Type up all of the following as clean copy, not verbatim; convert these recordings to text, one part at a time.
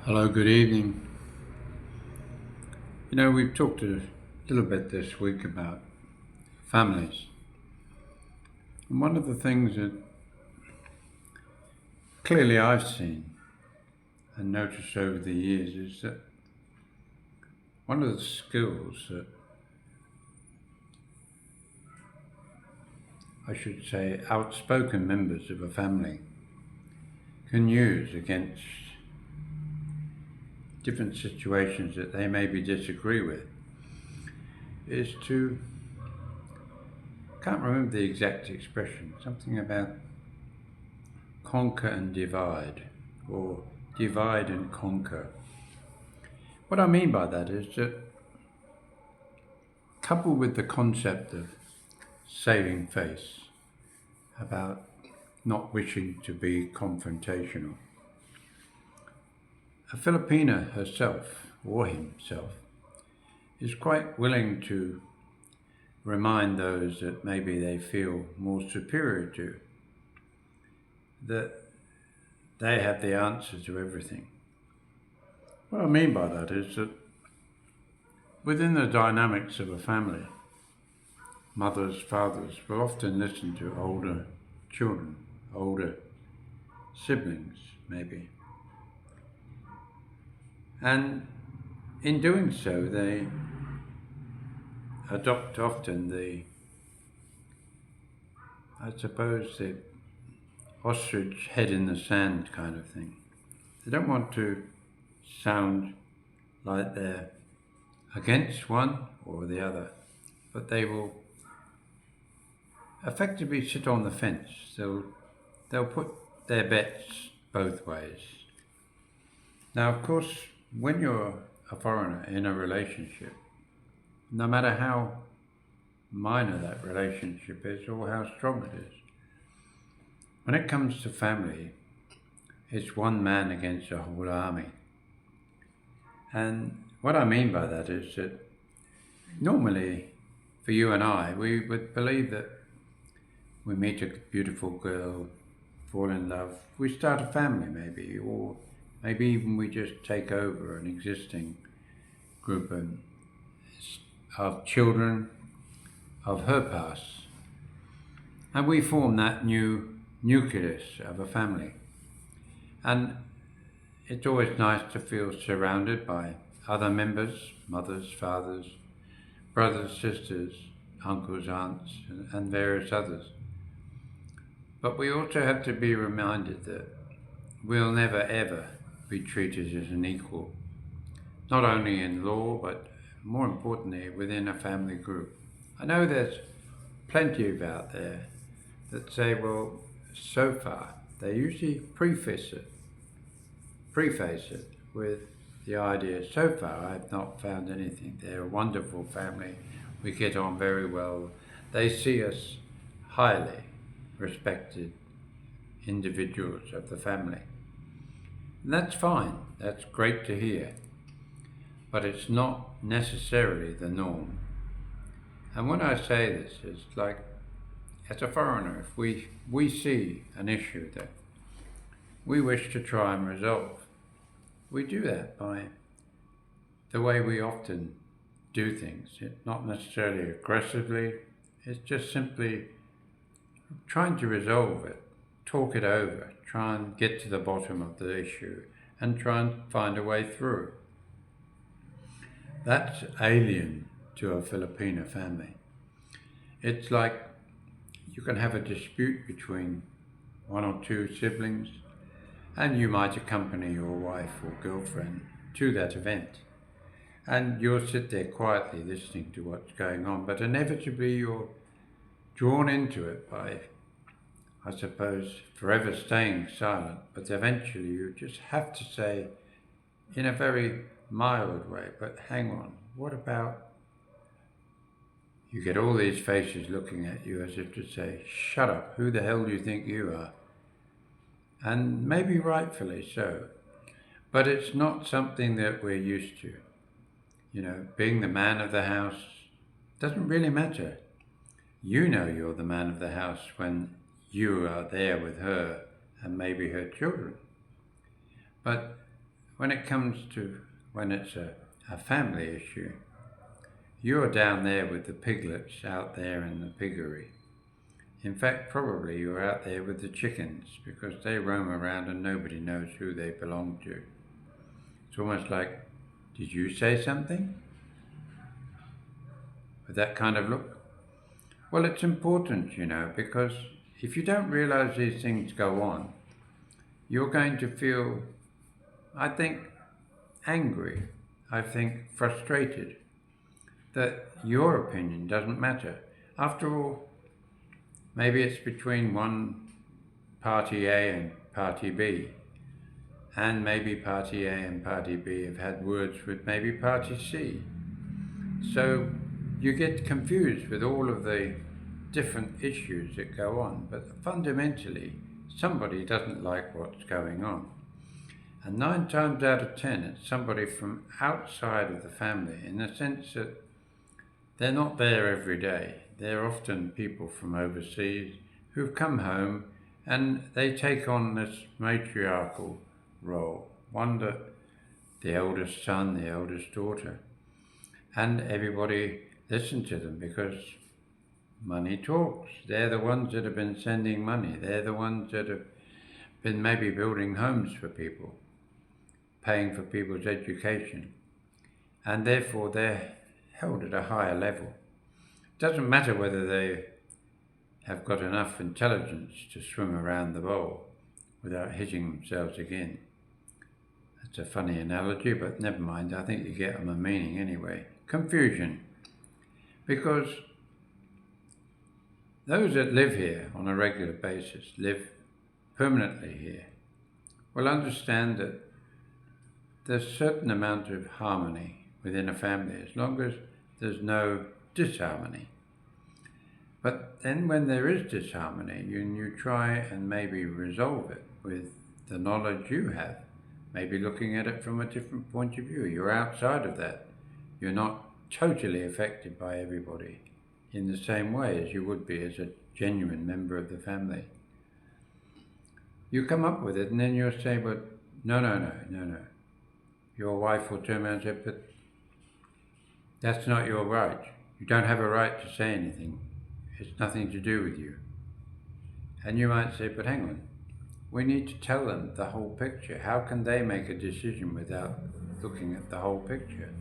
Hello, good evening. We've talked a little bit this week about families. And one of the things that clearly I've seen and noticed over the years is that one of the skills that I should say outspoken members of a family can use against different situations that they maybe disagree with is to, can't remember the exact expression, something about conquer and divide, or divide and conquer. What I mean by that is that, coupled with the concept of saving face, about not wishing to be confrontational, a Filipina herself, or himself, is quite willing to remind those that maybe they feel more superior to that they have the answer to everything. What I mean by that is that within the dynamics of a family, mothers, fathers will often listen to older children, older siblings, maybe. And in doing so, they adopt often the ostrich head in the sand kind of thing. They don't want to sound like they're against one or the other, but they will effectively sit on the fence. They'll put their bets both ways. Now, of course, when you're a foreigner in a relationship, no matter how minor that relationship is or how strong it is, when it comes to family, it's one man against a whole army. And what I mean by that is that normally, for you and I, we would believe that we meet a beautiful girl, fall in love, we start a family maybe, or maybe even we just take over an existing group of children of her past, and we form that new nucleus of a family. And it's always nice to feel surrounded by other members, mothers, fathers, brothers, sisters, uncles, aunts, and various others. But we also have to be reminded that we'll never ever be treated as an equal, not only in law, but more importantly within a family group. I know there's plenty of out there that say, well, so far, they usually preface it with the idea, so far I've not found anything. They're a wonderful family, we get on very well, they see us highly respected individuals of the family. And that's fine, that's great to hear, but it's not necessarily the norm. And when I say this, it's like, as a foreigner, if we see an issue that we wish to try and resolve, we do that by the way we often do things. It's not necessarily aggressively, it's just simply trying to resolve it, talk it over, try and get to the bottom of the issue, and try and find a way through. That's alien to a Filipino family. It's like you can have a dispute between one or two siblings, and you might accompany your wife or girlfriend to that event. And you'll sit there quietly listening to what's going on, but inevitably you're drawn into it by, I suppose, forever staying silent. But eventually you just have to say, in a very mild way, but hang on, what about? You get all these faces looking at you as if to say, shut up, who the hell do you think you are? And maybe rightfully so. But it's not something that we're used to. Being the man of the house doesn't really matter. You know you're the man of the house when you are there with her and maybe her children. But when it comes to when it's a family issue, you're down there with the piglets out there in the piggery. In fact, probably you're out there with the chickens because they roam around and nobody knows who they belong to. It's almost like, did you say something? With that kind of look. Well, it's important, because if you don't realize these things go on, you're going to feel, I think, angry. I think frustrated that your opinion doesn't matter. After all, maybe it's between one party A and party B, and maybe party A and party B have had words with maybe party C. So you get confused with all of the different issues that go on, but fundamentally, somebody doesn't like what's going on. And 9 times out of 10, it's somebody from outside of the family, in the sense that they're not there every day. They're often people from overseas who've come home and they take on this matriarchal role, one that the eldest son, the eldest daughter, and everybody listen to them because money talks. They're the ones that have been sending money. They're the ones that have been maybe building homes for people, paying for people's education, and therefore they're held at a higher level. It doesn't matter whether they have got enough intelligence to swim around the bowl without hitting themselves again. That's a funny analogy, but never mind, I think you get my meaning anyway. Confusion. Because those that live here on a regular basis, live permanently here, will understand that there's a certain amount of harmony within a family as long as there's no disharmony. But then when there is disharmony, you try and maybe resolve it with the knowledge you have, maybe looking at it from a different point of view. You're outside of that. You're not totally affected by everybody in the same way as you would be as a genuine member of the family. You come up with it and then you'll say, but no. Your wife will turn around and say, but that's not your right. You don't have a right to say anything. It's nothing to do with you. And you might say, but hang on, we need to tell them the whole picture. How can they make a decision without looking at the whole picture?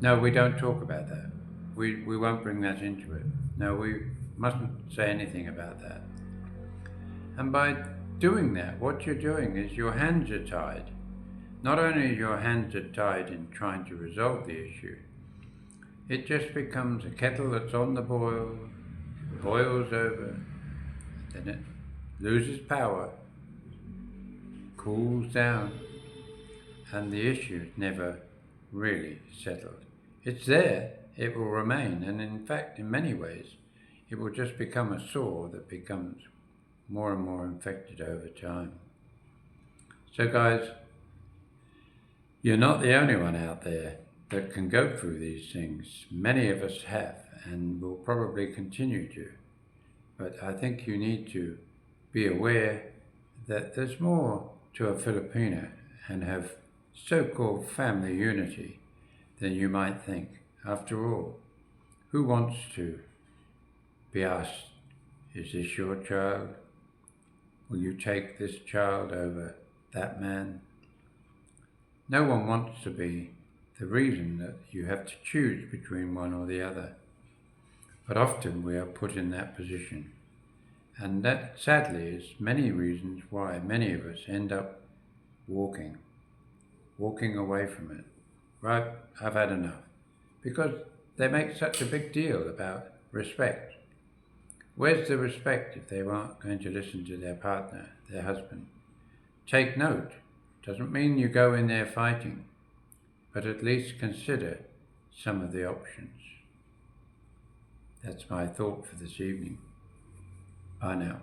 No, we don't talk about that. We won't bring that into it. No, we mustn't say anything about that. And by doing that, what you're doing is your hands are tied. Not only your hands are tied in trying to resolve the issue, it just becomes a kettle that's on the boil, boils over, then it loses power, cools down, and the issue is never really settled. It's there, it will remain, and in fact, in many ways, it will just become a sore that becomes more and more infected over time. So guys, you're not the only one out there that can go through these things. Many of us have and will probably continue to. But I think you need to be aware that there's more to a Filipina and have so-called family unity than you might think. After all, who wants to be asked, is this your child? Will you take this child over that man? No one wants to be the reason that you have to choose between one or the other. But often we are put in that position. And that, sadly, is many reasons why many of us end up walking away from it. Right, I've had enough. Because they make such a big deal about respect. Where's the respect if they aren't going to listen to their partner, their husband? Take note. Doesn't mean you go in there fighting, but at least consider some of the options. That's my thought for this evening. Bye now.